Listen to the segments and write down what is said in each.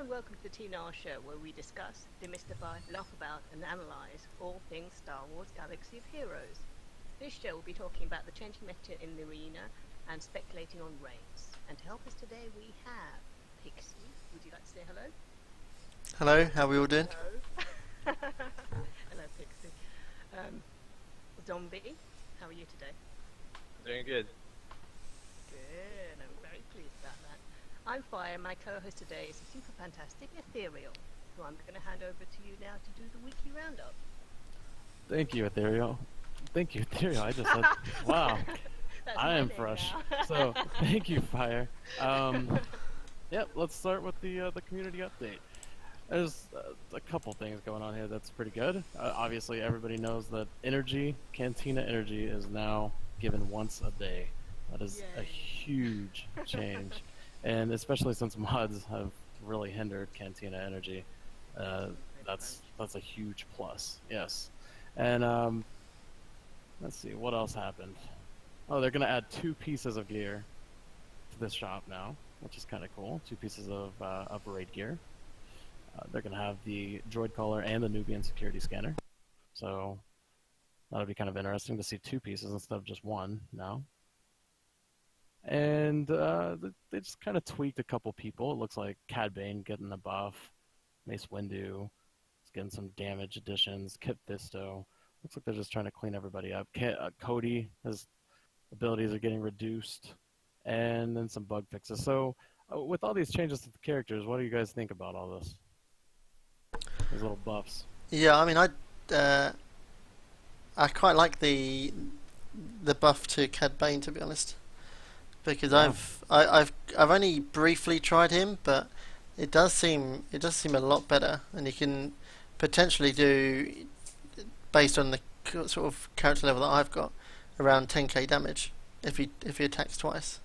and welcome to the TNR show, where we discuss, demystify, laugh about, and analyze all things Star Wars Galaxy of Heroes. This show will be talking about the changing meta in the arena and speculating on reigns. And to help us today, we have Pixie. Would you like to say hello? Hello, how are we all doing? Hello. Hello, Pixie. Zombie, how are you today? Doing good. Good, I'm very pleased about that. I'm Fire, my co-host today is the super fantastic Ethereal, who I'm going to hand over to you now to do the weekly roundup. Thank you, Ethereal. Thank you, Ethereal. I just said, wow, I am fresh. So, thank you, Fire. Yep, let's start with the community update. There's a couple things going on here that's pretty good. Obviously, everybody knows that Cantina Energy, is now given once a day. That is a huge change. And especially since mods have really hindered Cantina Energy, that's a huge plus. Yes. And let's see, what else happened? Oh, they're going to add 2 pieces of gear to this shop now, which is kind of cool. 2 pieces of raid gear. They're going to have the droid collar and the Nubian security scanner. So that'll be kind of interesting to see 2 pieces instead of just 1 now. And they just kind of tweaked a couple people. It looks like Cad Bane getting a buff. Mace Windu is getting some damage additions. Kit Fisto. Looks like they're just trying to clean everybody up. Cody, his abilities are getting reduced. And then some bug fixes. So with all these changes to the characters, what do you guys think about all this? These little buffs. Yeah, I mean, I quite like the buff to Cad Bane, to be honest, because I've only briefly tried him, but it does seem a lot better, and you can potentially do, based on the sort of character level that I've got, around 10k damage if he attacks twice,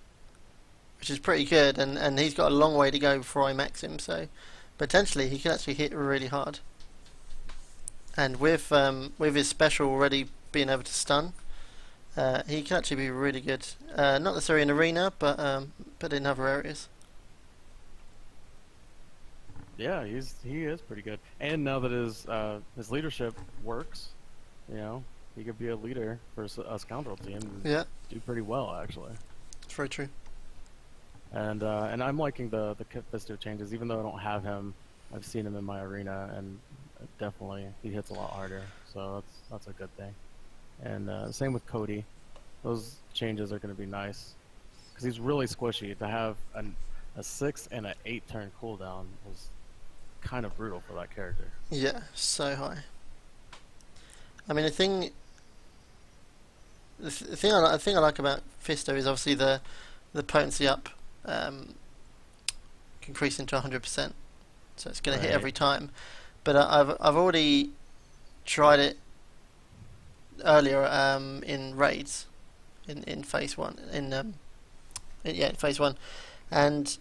which is pretty good, and he's got a long way to go before I max him, so potentially he can actually hit really hard. And with his special already being able to stun, he can actually be really good. Not necessarily in arena, but in other areas. Yeah, he is pretty good. And now that his leadership works, he could be a leader for a scoundrel team. Yeah, do pretty well actually. It's very true. And I'm liking the Kit Fisto changes, even though I don't have him. I've seen him in my arena, and definitely he hits a lot harder. So that's a good thing. And same with Cody. Those changes are going to be nice because he's really squishy. To have a 6 and an 8 turn cooldown is kind of brutal for that character. Yeah, so high. I mean, the thing I like about Fisto is obviously the potency up, increasing to 100%, so it's going to hit every time. But I've already tried it earlier in raids, in phase 1, in phase 1, and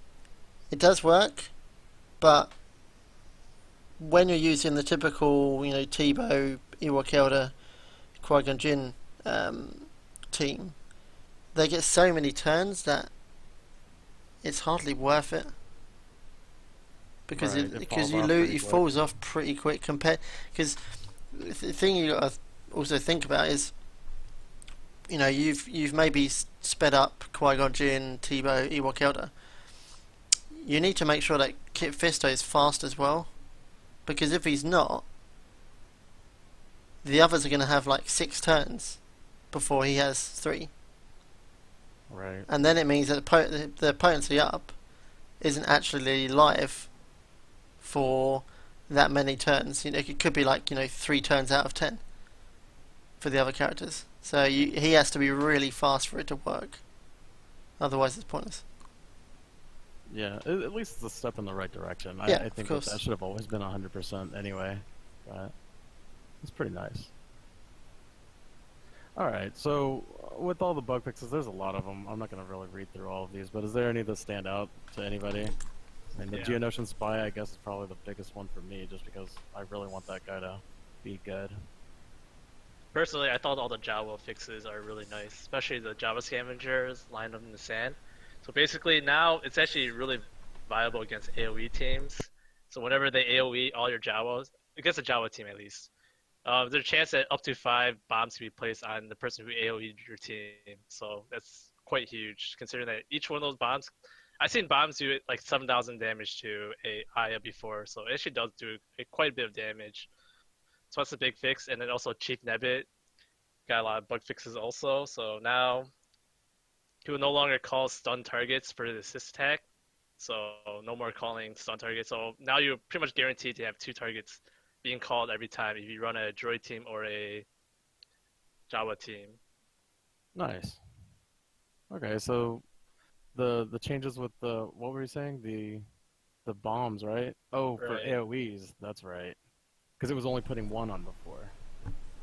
it does work, but when you're using the typical Tebow, Ewok Elder, Qui-Gon Jinn team, they get so many turns that it's hardly worth it, because he falls off pretty quick because the thing you got to also think about is you've maybe sped up Qui-Gon Jinn, Tebow, Ewok Elder. You need to make sure that Kit Fisto is fast as well, because if he's not, the others are going to have like 6 turns before he has 3. Right. And then it means that the potency up isn't actually live for that many turns. It could be like 3 turns out of 10 for the other characters. So he has to be really fast for it to work. Otherwise, it's pointless. Yeah, at least it's a step in the right direction. Yeah, I think that should have always been 100% anyway. But it's pretty nice. Alright, so with all the bug fixes, there's a lot of them. I'm not going to really read through all of these, but is there any that stand out to anybody? I mean, the Geonosian Spy, I guess, is probably the biggest one for me, just because I really want that guy to be good. Personally, I thought all the Jawa fixes are really nice, especially the Java scavengers lined up in the sand. So basically now it's actually really viable against AoE teams. So whenever they AoE all your Jawas, against a Jawa team at least, there's a chance that up to 5 bombs can be placed on the person who AoE'd your team. So that's quite huge, considering that each one of those bombs, I've seen bombs do like 7,000 damage to a Aya before, so it actually does do quite a bit of damage. So that's a big fix, and then also Chief Nebbit got a lot of bug fixes also. So now he will no longer call stun targets for the assist attack. So no more calling stun targets. So now you're pretty much guaranteed to have 2 targets being called every time if you run a droid team or a Jawa team. Nice. Okay, so the changes with the, what were you saying? The bombs, right? Oh, for Right. AoEs, that's right. Because it was only putting 1 on before.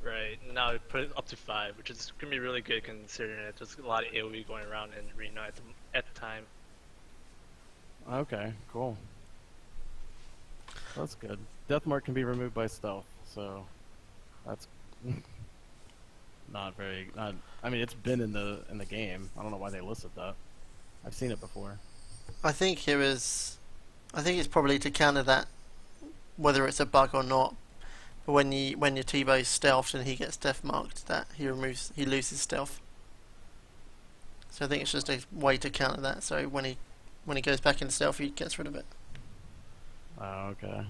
Right. Now it put it up to 5, which is gonna be really good considering that there's a lot of AoE going around in Arena at the time. Okay, cool. That's good. Death Mark can be removed by stealth, so that's not very. Not. I mean, it's been in the game. I don't know why they listed that. I've seen it before. I think it's probably to counter that, whether it's a bug or not. But when your T-Bow's stealthed and he gets death marked, that he loses stealth. So I think it's just a way to counter that. So when he goes back into stealth, he gets rid of it. Oh, okay.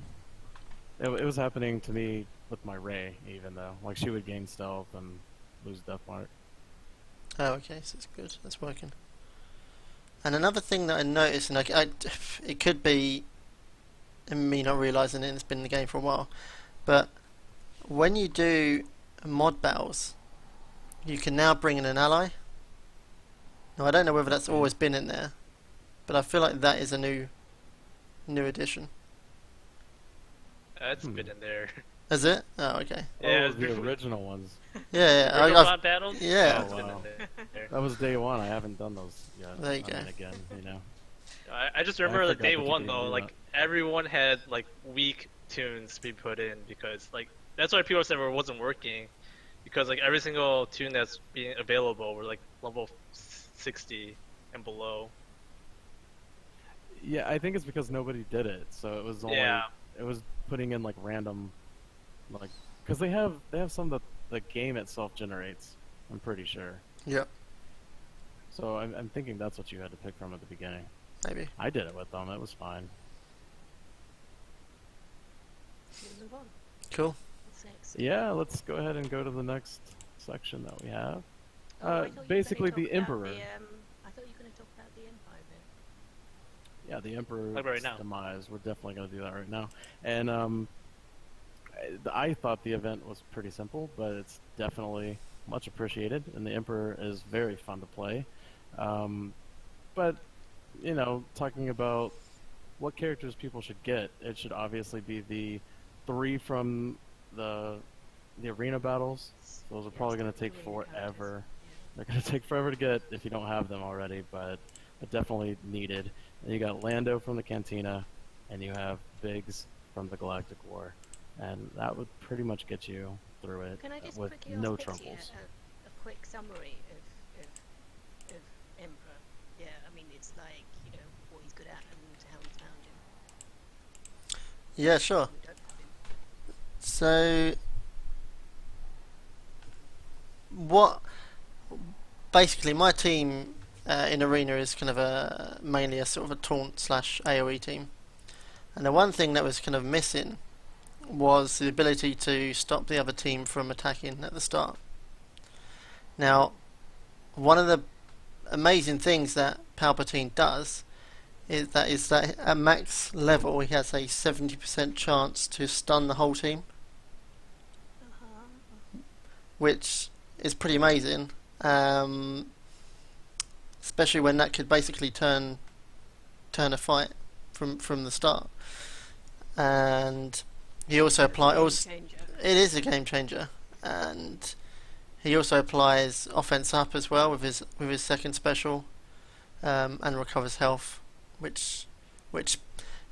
It was happening to me with my Rey, even though, like, she would gain stealth and lose death mark. Oh, okay, so it's good. That's working. And another thing that I noticed, and it could be me not realising it, and it's been in the game for a while, but when you do mod battles, you can now bring in an ally. Now I don't know whether that's always been in there, but I feel like that is a new addition. That's been in there. Is it? Oh, okay. Yeah, Oh, the original ones. Yeah, Original mod battles? yeah. That's been Oh, wow. in there. That was day 1. I haven't done those yet. There you go. Again, you know. I just remember the forgot day that you one can though, do like everyone had like weak tunes to be put in because like that's why people said it wasn't working because like every single tune that's being available were like level 60 and below. Yeah, I think it's because nobody did it, so it was only it was putting in like random, like, because they have some that the game itself generates. I'm pretty sure. Yep, So I'm thinking that's what you had to pick from at the beginning. maybe. I did it with them. It was fine. We'll move on. Cool. What's next? Yeah, let's go ahead and go to the next section that we have. Oh, I thought you were basically gonna the talk about Emperor. I thought you were going to talk about the Empire bit. Yeah, the Emperor's Like right now. demise. We're definitely going to do that right now. And I thought the event was pretty simple, but it's definitely much appreciated, and the Emperor is very fun to play. But, you know, talking about what characters people should get, it should obviously be the 3 from the arena battles. Those are probably going to take forever. They're going to take forever to get if you don't have them already, but definitely needed. And you got Lando from the Cantina, and you have Biggs from the Galactic War. And that would pretty much get you through it Can I just with quickly no ask Pixie troubles. a quick summary of Emperor? Yeah, I mean, it's like, you know, what he's good at and how he's found him. Yeah, sure. We don't have him. So, what? Basically, my team in Arena is kind of mainly a sort of a taunt / AOE team, and the one thing that was kind of missing was the ability to stop the other team from attacking at the start. Now, one of the amazing things that Palpatine does is that at max level he has a 70% chance to stun the whole team, which is pretty amazing. Especially when that could basically turn a fight from the start. And he also applies. Game changer. It is a game changer, and he also applies offense up as well with his second special, and recovers health, which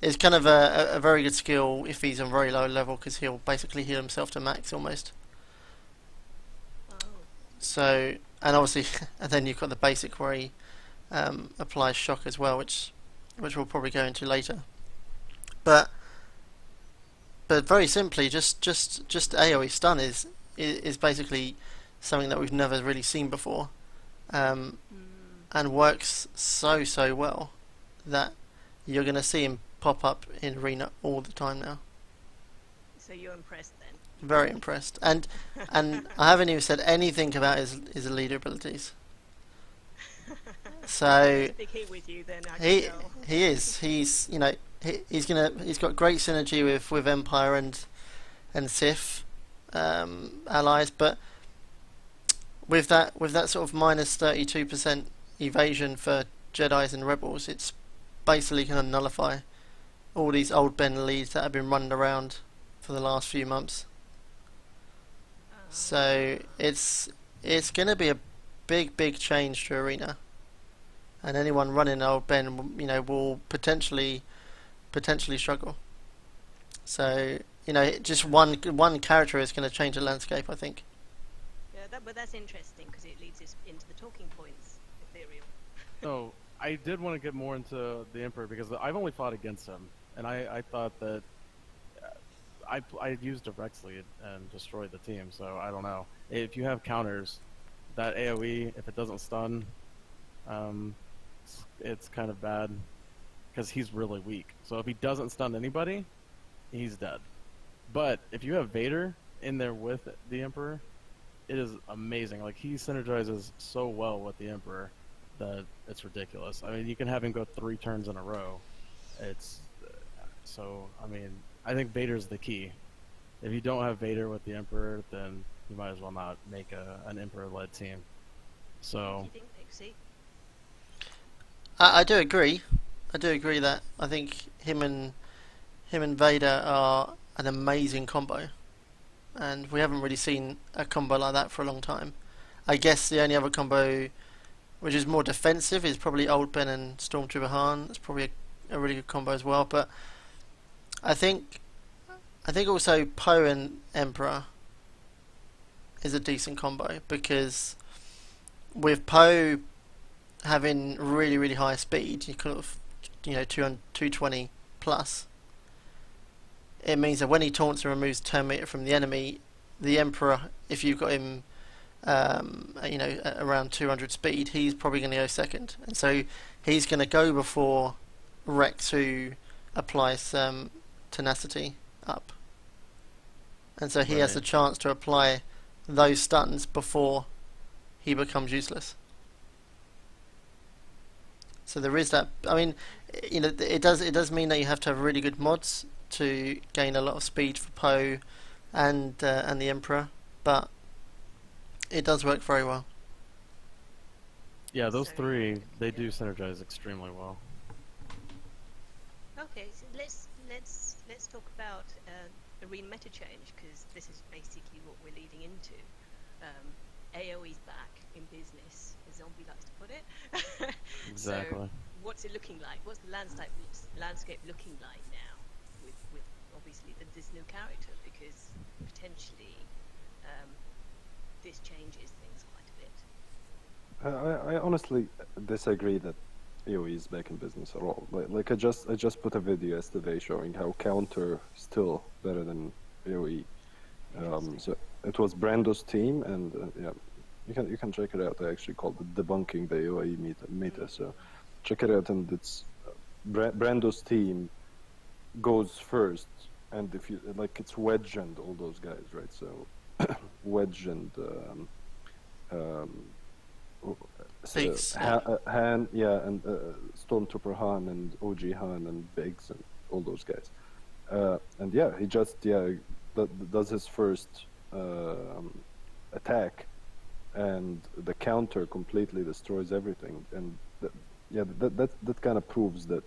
is kind of a very good skill if he's on very low level, because he'll basically heal himself to max almost. Oh, So, and obviously, and then you've got the basic where he applies shock as well, which we'll probably go into later. But But very simply, just AoE stun is basically something that we've never really seen before, and works so well that you're going to see him pop up in arena all the time now. So you're impressed then? Very impressed, and I haven't even said anything about his leader abilities. So He's a big hit with you then. he is. He's he's got great synergy with Empire and Sith allies, but with that sort of minus 32% evasion for Jedis and Rebels, it's basically going to nullify all these old Ben leads that have been running around for the last few months. So it's going to be a big change to arena, and anyone running old Ben, will potentially struggle. So just one character is going to change the landscape, I think. Yeah, but that's interesting because it leads us into the talking points, Ethereal. So I did want to get more into the Emperor because I've only fought against him, and I thought that I used a Rex lead and destroyed the team. So I don't know if you have counters, that AOE, if it doesn't stun, it's kind of bad because he's really weak. So if he doesn't stun anybody, he's dead. But if you have Vader in there with the Emperor, it is amazing. Like, he synergizes so well with the Emperor that it's ridiculous. I mean, you can have him go 3 turns in a row. I think Vader's the key. If you don't have Vader with the Emperor, then you might as well not make an Emperor-led team. So. What do you think, Pixie? I do agree. I do agree that I think him and Vader are an amazing combo, and we haven't really seen a combo like that for a long time. I guess the only other combo which is more defensive is probably Old Ben and Stormtrooper Han. It's probably a really good combo as well. But I think also Poe and Emperor is a decent combo, because with Poe having really high speed, you kind of 220 plus. It means that when he taunts and removes 10 meter from the enemy, the Emperor, if you've got him, around 200 speed, he's probably going to go second, and so he's going to go before Rex, who applies tenacity up, and so he has the chance to apply those stuns before he becomes useless. So there is that. I mean, it does mean that you have to have really good mods to gain a lot of speed for Poe and the Emperor, but it does work very well. Yeah, those three, they do synergize extremely well. Okay, so let's talk about arena meta change, because this is basically what we're leading into. AoE's back in business, as Zombie likes to put it. Exactly. So what's it looking like? What's the landscape looking like now with obviously this new character? Because potentially this changes things quite a bit. I honestly disagree that AoE is back in business at all. Like I just put a video yesterday showing how counter still better than AoE. So it was Brando's team, and you can check it out. I actually called it debunking the AoE meta. So check it out, and it's Brando's team goes first, and if you like, it's Wedge and all those guys, right? So Wedge and Han, and Stormtrooper Han and OG Han and Biggs and all those guys. And he just does his first attack, and the counter completely destroys everything. And that kind of proves that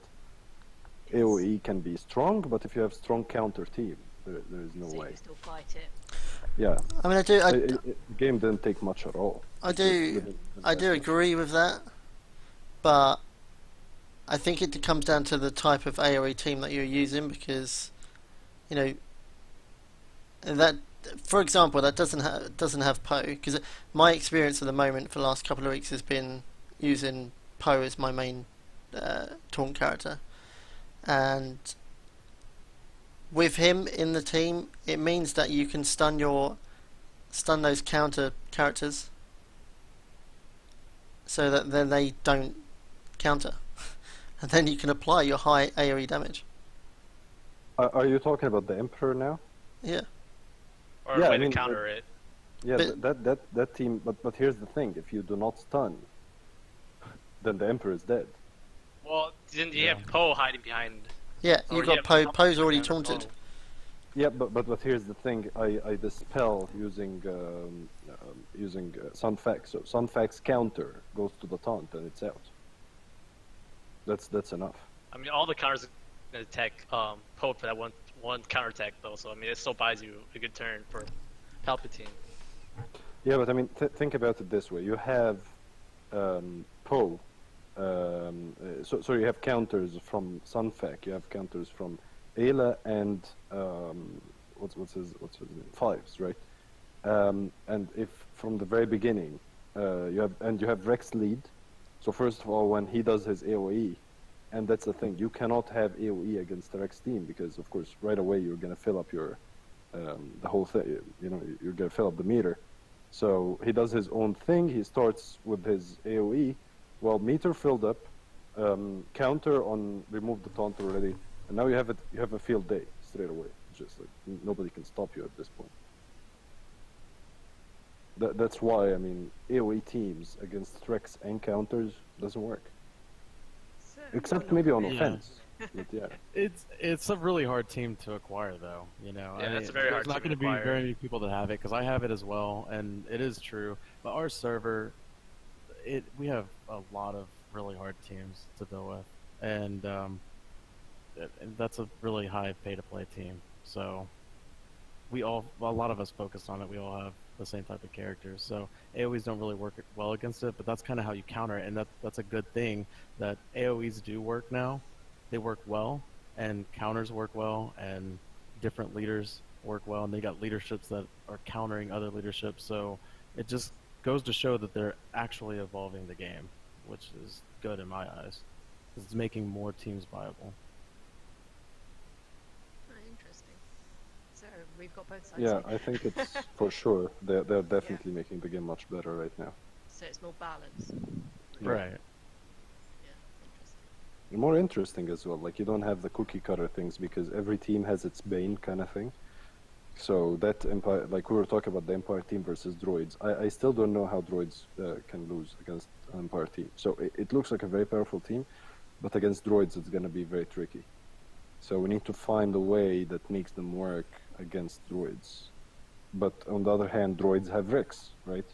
AoE can be strong, but if you have strong counter team, there is no way. You can still fight it. Yeah. I mean, The game didn't take much at all. I do agree with that, but I think it comes down to the type of AoE team that you're using, because that, for example, that doesn't have Poe, because my experience at the moment for the last couple of weeks has been using Poe as my main taunt character, and with him in the team, it means that you can stun those counter characters, so that then they don't counter, and then you can apply your high AoE damage. Are you talking about the Emperor now? Yeah. Or Yeah, a way I mean, to counter it. Yeah, But- that team. But here's the thing: if you do not stun, then the Emperor is dead. Well, then you have Poe hiding behind. Yeah, Or you've you got have Poe. Poe's already behind taunted. Poe. Yeah, but here's the thing: I dispel using Sunfax. So Sunfax counter goes to the taunt and it's out. That's enough. I mean, all the counters can attack Poe for that one counter attack though. So I mean, it still buys you a good turn for Palpatine. Yeah, but I mean, think about it this way: you have Poe. So you have counters from Sunfac. You have counters from Ayla and what's his name? Fives, right? And if from the very beginning you have Rex lead. So first of all, when he does his AOE, and that's the thing, you cannot have AOE against the Rex team because of course right away you're gonna fill up your the whole thing. You know, you're gonna fill up the meter. So he does his own thing. He starts with his AOE. Well, meter filled up, counter on remove the taunt already, and now you have a field day straight away. Just like nobody can stop you at this point. That's why I mean AOE teams against Rex and counters doesn't work, So, except you're maybe not on really- offense. But yeah, It's a really hard team to acquire, though. You know, Yeah, I mean, it's a very hard there's not team going to to be acquire. very many people that have it because I have it as well, and it is true. But our server, we have a lot of really hard teams to deal with, and that's a really high pay-to-play team. So a lot of us focused on it. We all have the same type of characters, so AoEs don't really work well against it. But that's kind of how you counter it, and that's a good thing that AoEs do work now. They work well, and counters work well, and different leaders work well, and they got leaderships that are countering other leaderships. So it just goes to show that they're actually evolving the game, which is good in my eyes. It's making more teams viable. Oh, interesting. So we've got both sides. yeah, here. I think it's for sure they're definitely making the game much better right now. So it's more balanced. Yeah. Right. Yeah, interesting. More interesting as well. Like you don't have the cookie cutter things because every team has its bane kind of thing. So that Empire, like we were talking about the Empire team versus droids. I still don't know how droids can lose against an Empire team. So it looks like a very powerful team, but against droids it's going to be very tricky. So we need to find a way that makes them work against droids. But on the other hand, droids have Rex, right?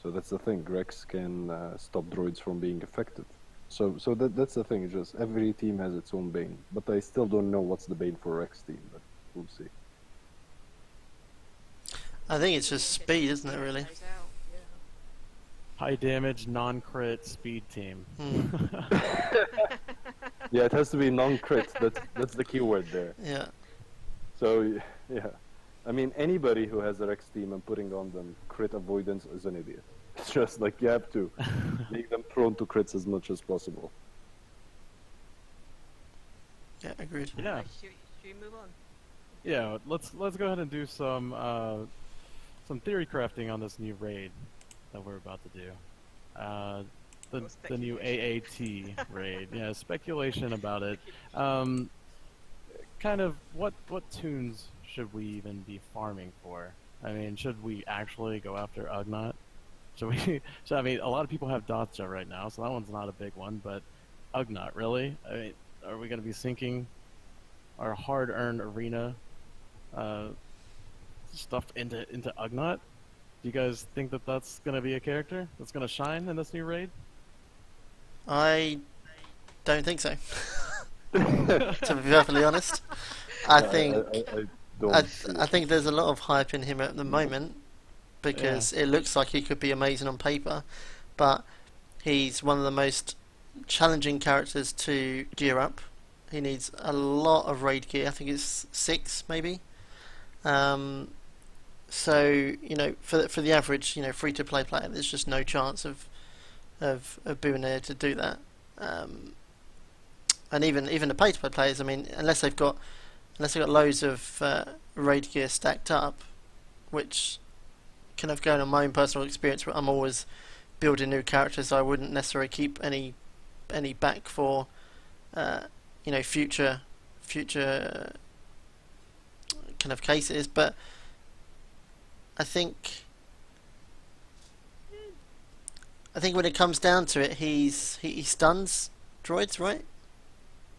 So that's the thing. Rex can stop droids from being effective. So that's the thing. Just every team has its own bane. But I still don't know what's the bane for Rex team. But we'll see. I think it's just speed, isn't it? Really. Goes out, yeah. High damage, non-crit, speed team. Hmm. Yeah, it has to be non-crit. That's the keyword there. Yeah. So yeah, I mean anybody who has a Rex team and putting on them crit avoidance is an idiot. It's just like you have to make them prone to crits as much as possible. Yeah. Agreed. Yeah. Right, should we move on? Yeah, let's go ahead and do some theory crafting on this new raid that we're about to do. The new speculation. AAT raid. Yeah, speculation about it. Kind of what tunes should we even be farming for? I mean, should we actually go after Ugnaught? Should we? So I mean, a lot of people have Dacia right now, so that one's not a big one. But Ugnaught, really? I mean, are we going to be sinking our hard-earned arena stuff into Ugnaught? Do you guys think that that's going to be a character that's going to shine in this new raid? I don't think so. To be perfectly honest, I think I don't. I think there's a lot of hype in him at the moment because it looks like he could be amazing on paper, but he's one of the most challenging characters to gear up. He needs a lot of raid gear. I think it's 6 maybe. So you know, for the average free to play player, there's just no chance of being able to do that. And even the pay to play players, I mean, unless they've got unless I've got loads of raid gear stacked up, which kind of going on my own personal experience, where I'm always building new characters. I wouldn't necessarily keep any back for future kind of cases. But I think when it comes down to it, he stuns droids, right?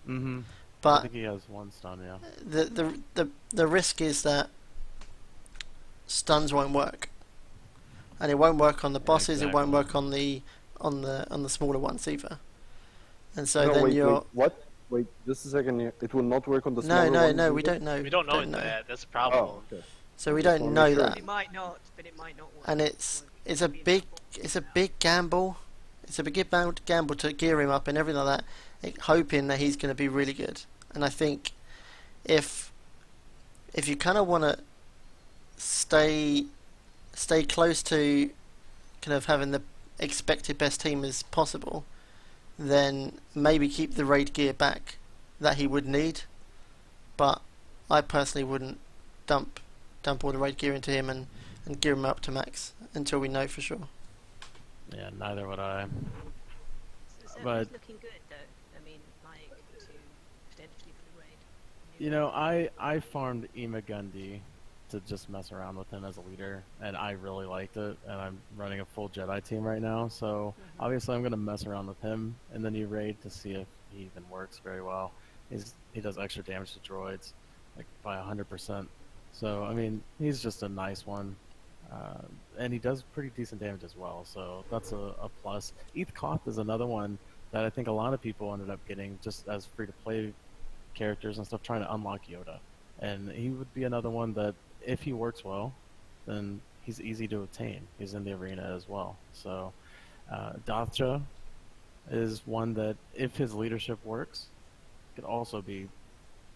Mm-hmm. But I think he has one stun, yeah. The risk is that stuns won't work, and it won't work on the bosses. Exactly. It won't work on the smaller ones either. And so No, then wait, you're wait, what? Wait, just a second. It will not work on the smaller ones no, we either? don't know. We don't know that. That's the problem. Oh, okay. So we Just don't wanna know make sure. that. It might not, but it might not work. And it's a big gamble. It's a big gamble to gear him up and everything like that, hoping that he's going to be really good. And I think if you kind of want to stay close to kind of having the expected best team as possible, then maybe keep the raid gear back that he would need. But I personally wouldn't dump all the raid gear into him and gear him up to max until we know for sure. Yeah, neither would I. So but- he's looking good, though. I mean, like, to potentially for the raid. You know, I farmed Imagundi to just mess around with him as a leader, and I really liked it, and I'm running a full Jedi team right now, so obviously I'm going to mess around with him in the new raid to see if he even works very well. He does extra damage to droids, like by 100%. So, I mean, he's just a nice one. And he does pretty decent damage as well, so that's a plus. Eth Koth is another one that I think a lot of people ended up getting just as free-to-play characters and stuff, trying to unlock Yoda. And he would be another one that, if he works well, then he's easy to obtain. He's in the arena as well. So Dathja is one that, if his leadership works, could also be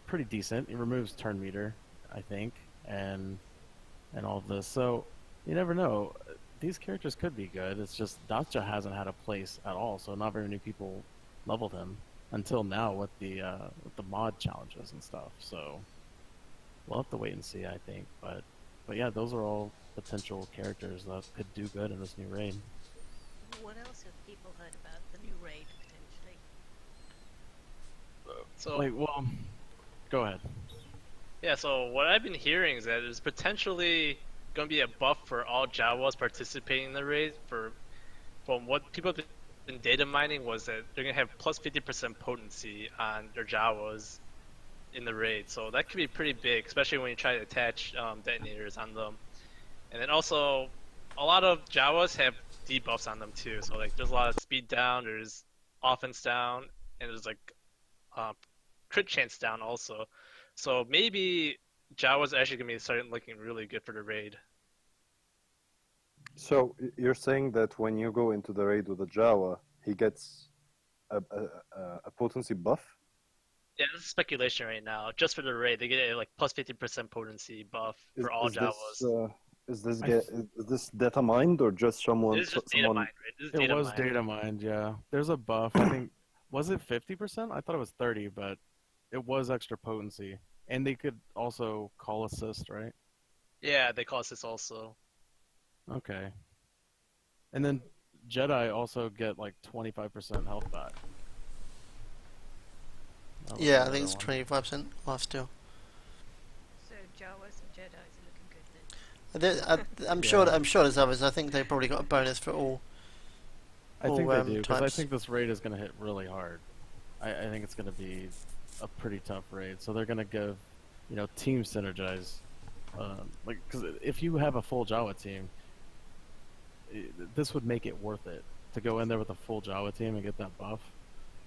pretty decent. He removes turn meter, I think, and all of this. So you never know. These characters could be good. It's just Dathja hasn't had a place at all, so not very many people leveled him until now with the mod challenges and stuff. So we'll have to wait and see, I think. But yeah, those are all potential characters that could do good in this new raid. What else have people heard about the new raid, potentially? So Like, well, go ahead. yeah, so what I've been hearing is that there's potentially going to be a buff for all Jawas participating in the raid. From what people have been data mining was that they're going to have plus 50% potency on their Jawas in the raid. So that could be pretty big, especially when you try to attach detonators on them. And then also, a lot of Jawas have debuffs on them too. So like, there's a lot of speed down, there's offense down, and there's like crit chance down also. So maybe Jawa's actually gonna be starting looking really good for the raid. So you're saying that when you go into the raid with a Jawa, he gets a potency buff? Yeah, this is speculation right now. Just for the raid, they get a like plus 50% potency buff for all Jawas. Is this data mined or just someone? This is just data mined, right? This is It data was mined. data mined, yeah. There's a buff. I think, was it 50%? I thought it was 30, but it was extra potency. And they could also call assist, right? Yeah, they call this also. Okay. And then Jedi also get like 25% health back. That was Yeah, I another think it's one. 25% off still. So Jawas and Jedis are looking good then. I'm Yeah. sure there's others. I think they probably got a bonus for all. I think all, they do, because I types. think this raid is going to hit really hard. I think it's going to be a pretty tough raid. So they're going to give, team synergize. Because if you have a full Jawa team, this would make it worth it to go in there with a full Jawa team and get that buff.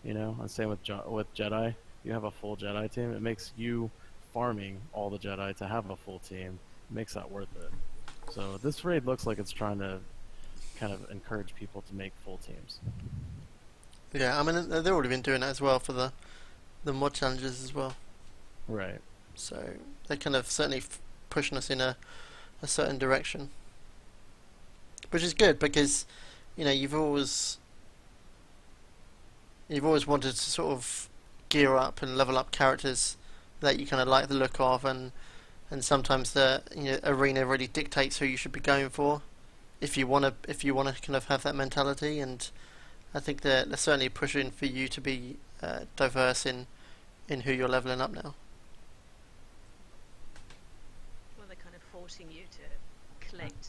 And same with Jedi. You have a full Jedi team. It makes you farming all the Jedi to have a full team. It makes that worth it. So this raid looks like it's trying to kind of encourage people to make full teams. Yeah, I mean they've already been doing that as well for the mod challenges as well. Right. So they're kind of certainly pushing us in a certain direction, which is good because you've always wanted to sort of gear up and level up characters that you kind of like the look of, and sometimes the arena really dictates who you should be going for if you want to kind of have that mentality. And I think they're certainly pushing for you to be diverse in who you're leveling up now. Well, they're kind of forcing you to collect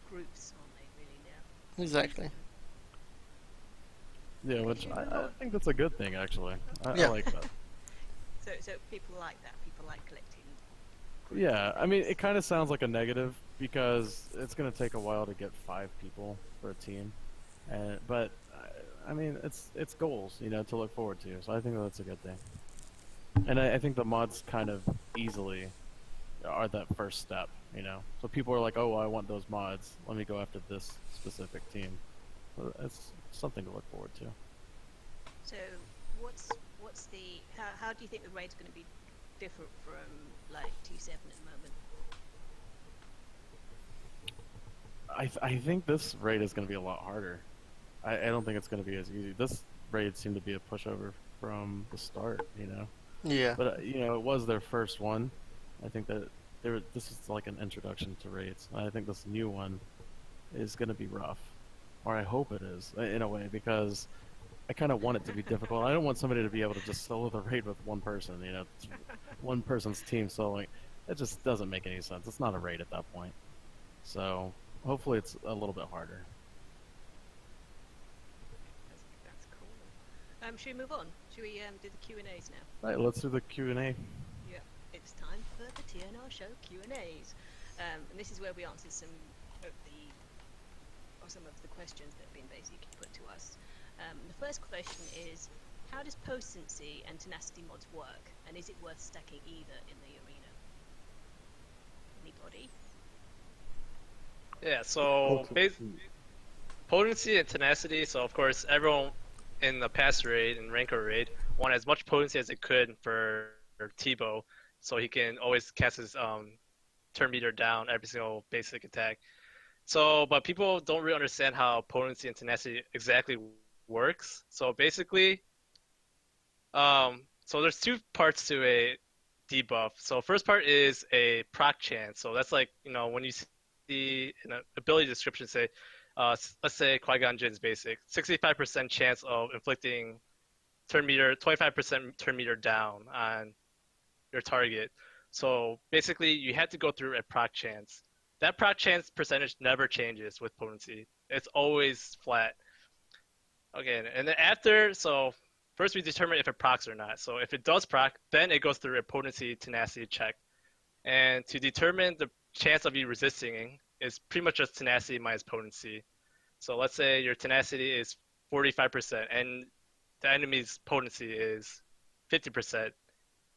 groups, aren't they, really, now? Exactly. Yeah, which I think that's a good thing, actually. I like that. So people like that. People like collecting groups. Yeah, I mean, it kind of sounds like a negative because it's going to take a while to get 5 people for a team, but I mean, it's goals, to look forward to. So I think that's a good thing, and I think the mods kind of easily are that first step, So people are like, oh, well, I want those mods. Let me go after this specific team. So it's something to look forward to. So what's the how do you think the raid's going to be different from like T7 at the moment? I think this raid is going to be a lot harder. I don't think it's going to be as easy. This raid seemed to be a pushover from the start, Yeah. But it was their first one. I think that this is like an introduction to raids. I think this new one is going to be rough, or I hope it is in a way, because I kind of want it to be difficult. I don't want somebody to be able to just solo the raid with one person. One person's team soloing. It just doesn't make any sense. It's not a raid at that point. So hopefully it's a little bit harder. That's cool. Should we move on? Should we do the Q&As now? Right, let's do the Q&A. Yeah, it's time for the TNR show Q&As, and this is where we answer some of the questions that have been basically put to us. The first question is, how does potency and tenacity mods work, and is it worth stacking either in the arena? Anybody? Yeah, so potency and tenacity. So of course, everyone in the past raid and Rancor raid wanted as much potency as they could for T-Bow, so he can always cast his turn meter down every single basic attack. So, but people don't really understand how potency and tenacity exactly works. So basically, so there's 2 parts to a debuff. So first part is a proc chance. So that's like, when you see in an ability description, say, let's say Qui-Gon Jinn's basic, 65% chance of inflicting turn meter, 25% turn meter down on your target. So basically, you had to go through a proc chance. That proc chance percentage never changes with potency. It's always flat. Okay, and then after, so first we determine if it procs or not. So if it does proc, then it goes through a potency tenacity check. And to determine the chance of you resisting is pretty much just tenacity minus potency. So let's say your tenacity is 45% and the enemy's potency is 50%.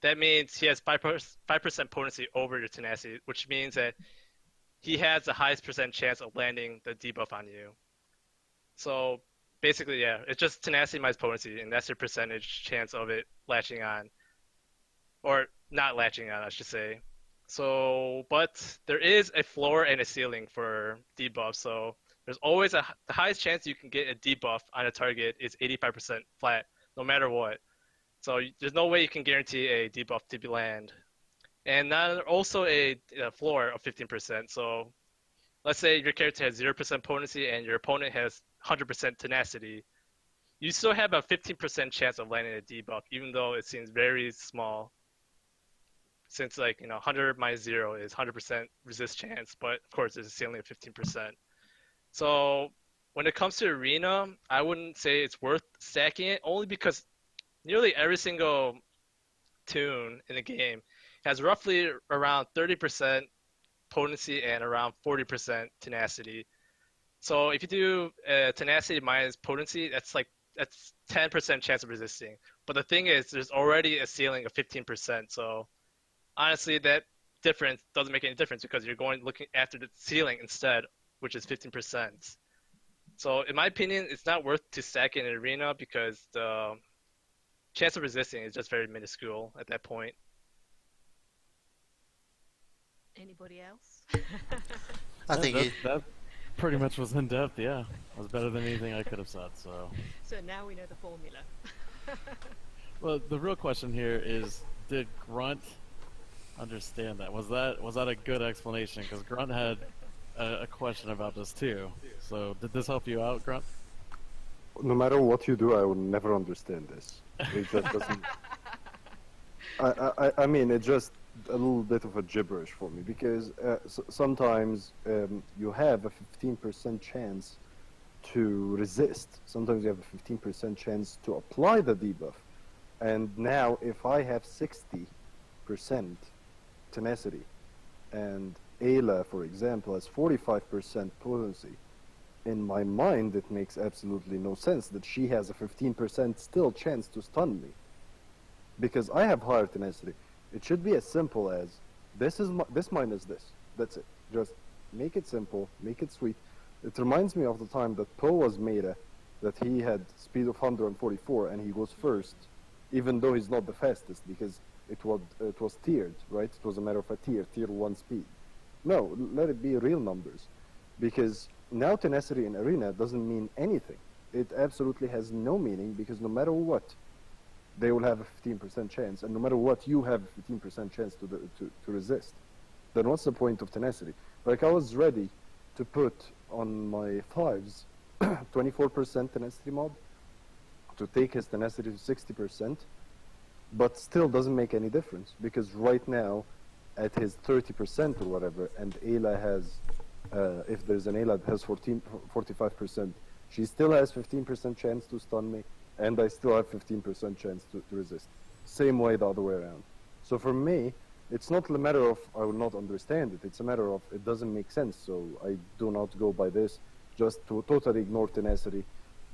That means he has 5% potency over your tenacity, which means that he has the highest percent chance of landing the debuff on you. So basically, yeah, it's just tenacity minus potency, and that's your percentage chance of it latching on. Or not latching on, I should say. So, but there is a floor and a ceiling for debuff. So there's always the highest chance you can get a debuff on a target is 85% flat, no matter what. So there's no way you can guarantee a debuff to land. And then also a floor of 15%. So let's say your character has 0% potency and your opponent has 100% tenacity. You still have a 15% chance of landing a debuff, even though it seems very small. Since 100 minus 0 is 100% resist chance, but of course there's a ceiling of 15%. So when it comes to arena, I wouldn't say it's worth stacking it, only because nearly every single tune in the game has roughly around 30% potency and around 40% tenacity. So if you do tenacity minus potency, that's 10% chance of resisting. But the thing is, there's already a ceiling of 15%. So honestly, that difference doesn't make any difference because you're looking after the ceiling instead, which is 15%. So in my opinion, it's not worth to stack in an arena because the chance of resisting is just very minuscule at that point. Anybody else? I think that pretty much was in depth. Yeah, it was better than anything I could have said. So now we know the formula. Well, the real question here is, did Grunt understand that? Was that a good explanation? Because Grunt had a question about this too. So did this help you out, Grunt? No matter what you do, I will never understand this. It just doesn't. I mean, it's just a little bit of a gibberish for me because sometimes you have a 15% chance to resist. Sometimes you have a 15% chance to apply the debuff. And now, if I have 60% tenacity, and Ayla, for example, has 45% potency, in my mind, it makes absolutely no sense that she has a 15% still chance to stun me. Because I have higher tenacity. It should be as simple as, this minus this. That's it. Just make it simple, make it sweet. It reminds me of the time that Poe was meta, that he had speed of 144 and he goes first, even though he's not the fastest, because it was tiered, right? It was a matter of a tier 1 speed. No, let it be real numbers. Because now tenacity in Arena doesn't mean anything. It absolutely has no meaning, because no matter what, they will have a 15% chance, and no matter what, you have a 15% chance to resist. Then what's the point of tenacity? Like, I was ready to put on my 5s 24% tenacity mod to take his tenacity to 60%, but still doesn't make any difference, because right now, at his 30% or whatever, and Ayla has, if there's an Ayla that has 45%, she still has 15% chance to stun me, and I still have 15% chance to resist. Same way the other way around. So for me, it's not a matter of I will not understand it, it's a matter of it doesn't make sense, so I do not go by this, just to totally ignore tenacity,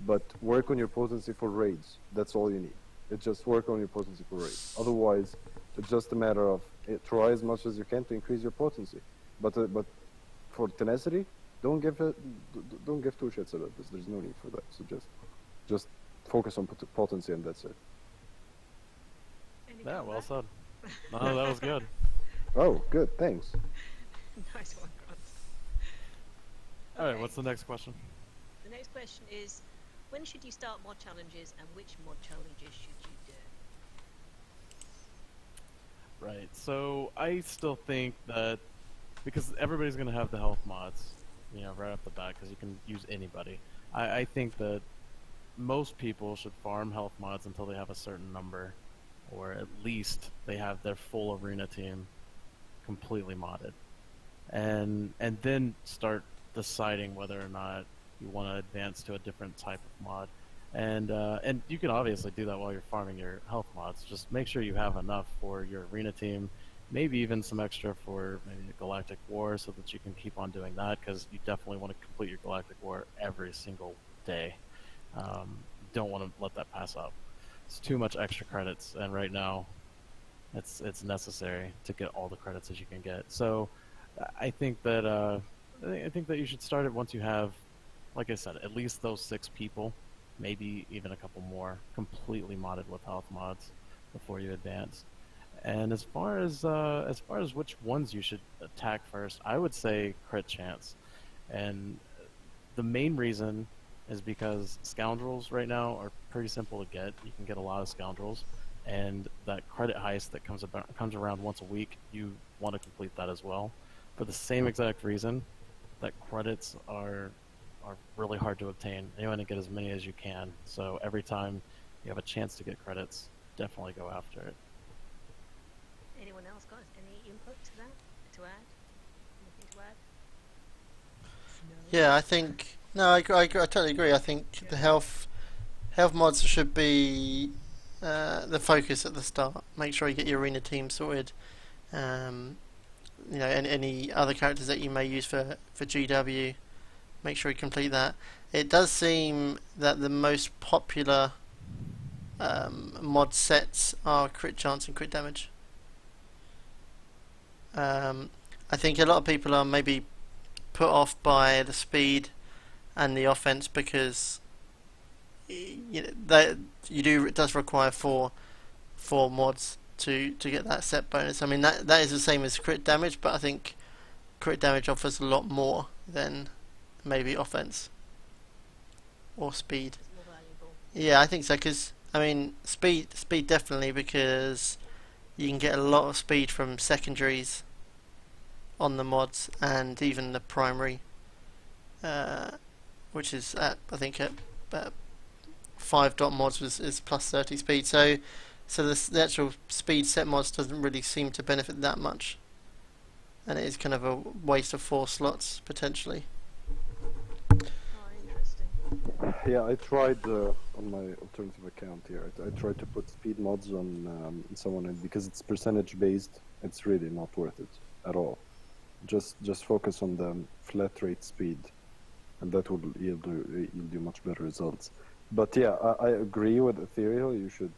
but work on your potency for raids. That's all you need. It's just work on your potency for raids. Otherwise, it's just a matter of try as much as you can to increase your potency. But for tenacity, don't give two shits about this. There's no need for that. So just focus on potency, and that's it. Any Yeah, well comment? said. No, that was good. Oh, good. Thanks. Nice one, Grant. All right, Okay, what's the next question? the next question is, when should you start mod challenges, and which mod challenges should you do? Right. So I still think that because everybody's going to have the health mods, right off the bat, because you can use anybody. I think that most people should farm health mods until they have a certain number, or at least they have their full arena team completely modded, and then start deciding whether or not you want to advance to a different type of mod. And you can obviously do that while you're farming your health mods. Just make sure you have enough for your arena team, maybe even some extra for maybe a Galactic War, so that you can keep on doing that, because you definitely want to complete your Galactic War every single day. Don't want to let that pass up. It's too much extra credits, and right now it's necessary to get all the credits as you can get. So I think that you should start it once you have, like I said, at least those 6 people, maybe even a couple more, completely modded with health mods before you advance. And as far as which ones you should attack first, I would say crit chance. And the main reason is because scoundrels right now are pretty simple to get. You can get a lot of scoundrels, and that credit heist that comes around once a week, you want to complete that as well, for the same exact reason that credits are really hard to obtain. You want to get as many as you can. So every time you have a chance to get credits, definitely go after it. Anyone else got any input to that? To add? Anything to add? No. Yeah, I think no, I totally agree. I think the health mods should be the focus at the start. Make sure you get your arena team sorted. And any other characters that you may use for GW, make sure you complete that. It does seem that the most popular mod sets are crit chance and crit damage. I think a lot of people are maybe put off by the speed and the offense, because it does require four mods to get that set bonus. I mean that is the same as crit damage, but I think crit damage offers a lot more than maybe offense or speed. It's more valuable. Yeah, I think so, because I mean, speed definitely, because you can get a lot of speed from secondaries on the mods and even the primary, which is at, I think at 5 dot mods is plus 30 speed. So the actual speed set mods doesn't really seem to benefit that much, and it is kind of a waste of 4 slots potentially. Yeah, I tried on my alternative account here. I tried to put speed mods on someone, and because it's percentage based, it's really not worth it at all. Just focus on the flat rate speed, and that will yield you much better results. But yeah, I agree with Ethereal. You should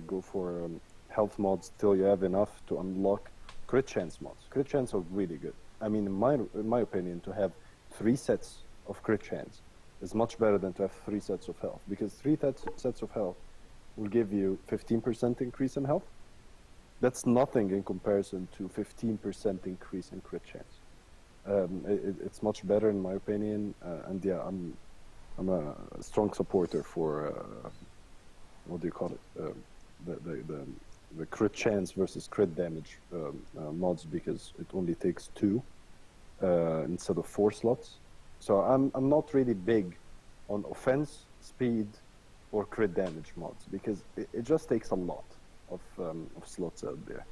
go for health mods till you have enough to unlock crit chance mods. Crit chance are really good. I mean, in my opinion, to have 3 sets of crit chance is much better than to have 3 sets of health, because 3 sets of health will give you 15% increase in health. That's nothing in comparison to 15% increase in crit chance. It's much better in my opinion, and yeah, I'm a strong supporter for what do you call it? The crit chance versus crit damage mods, because it only takes 2 instead of 4 slots. So I'm not really big on offense, speed, or crit damage mods, because it just takes a lot of slots out there.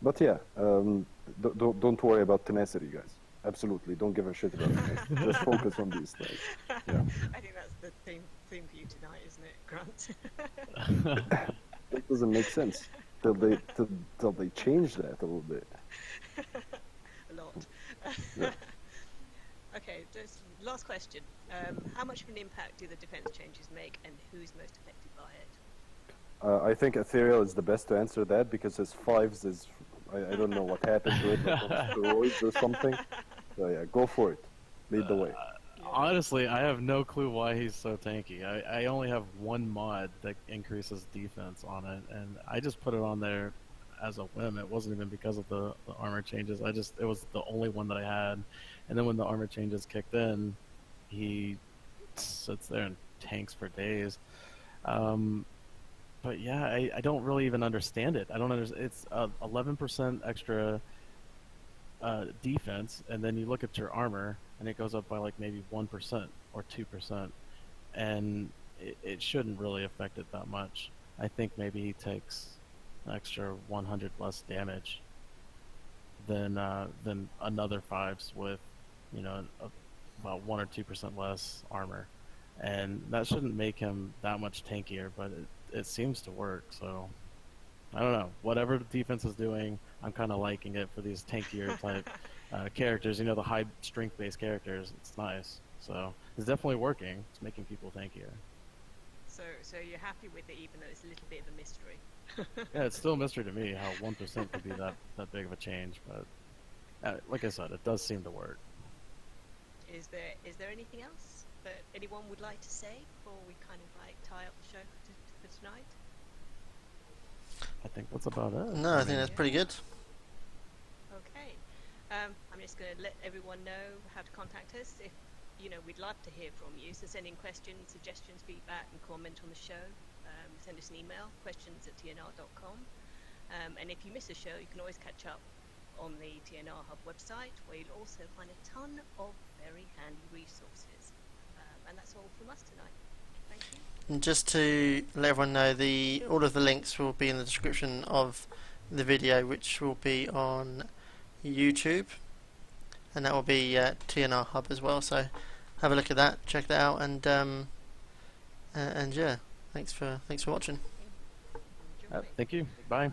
But yeah, don't worry about tenacity, guys. Absolutely, don't give a shit about tenacity. Just focus on these things. Yeah. I think that's the theme for you tonight, isn't it, Grant? It doesn't make sense till they change that a little bit. A lot. Yeah. Okay, just last question. How much of an impact do the defense changes make, and who's most affected by it? I think Ethereal is the best to answer that, because his 5s is, I don't know what happened to it, like on steroids or something. So yeah, go for it. Lead the way. Honestly, I have no clue why he's so tanky. I only have 1 mod that increases defense on it, and I just put it on there as a whim. It wasn't even because of the armor changes. It was the only one that I had. And then when the armor changes kicked in, he sits there and tanks for days. But yeah, I don't really even understand it. I don't understand. It's 11% extra defense, and then you look at your armor, and it goes up by like maybe 1% or 2%, and it shouldn't really affect it that much. I think maybe he takes an extra 100 less damage than another 5s with, about 1 or 2% less armor, and that shouldn't make him that much tankier, but it seems to work. So I don't know, whatever the defense is doing, I'm kind of liking it for these tankier type characters, the high strength based characters. It's nice, so it's definitely working. It's making people tankier. So you're happy with it, even though it's a little bit of a mystery? Yeah, it's still a mystery to me how 1% could be that big of a change, but like I said, it does seem to work. Is there anything else that anyone would like to say before we kind of like tie up the show for tonight? I think that's about it. No, I think that's pretty good. Okay. I'm just going to let everyone know how to contact us. If we'd love to hear from you. So send in questions, suggestions, feedback, and comment on the show. Send us an email, questions@tnr.com. And if you miss a show, you can always catch up on the TNR Hub website, where you'll also find a ton of very handy resources. And that's all from us tonight. Thank you. And just to let everyone know, all of the links will be in the description of the video, which will be on YouTube, and that will be TNR Hub as well. So have a look at that, check that out, and yeah, thanks for watching. Thank you. Bye.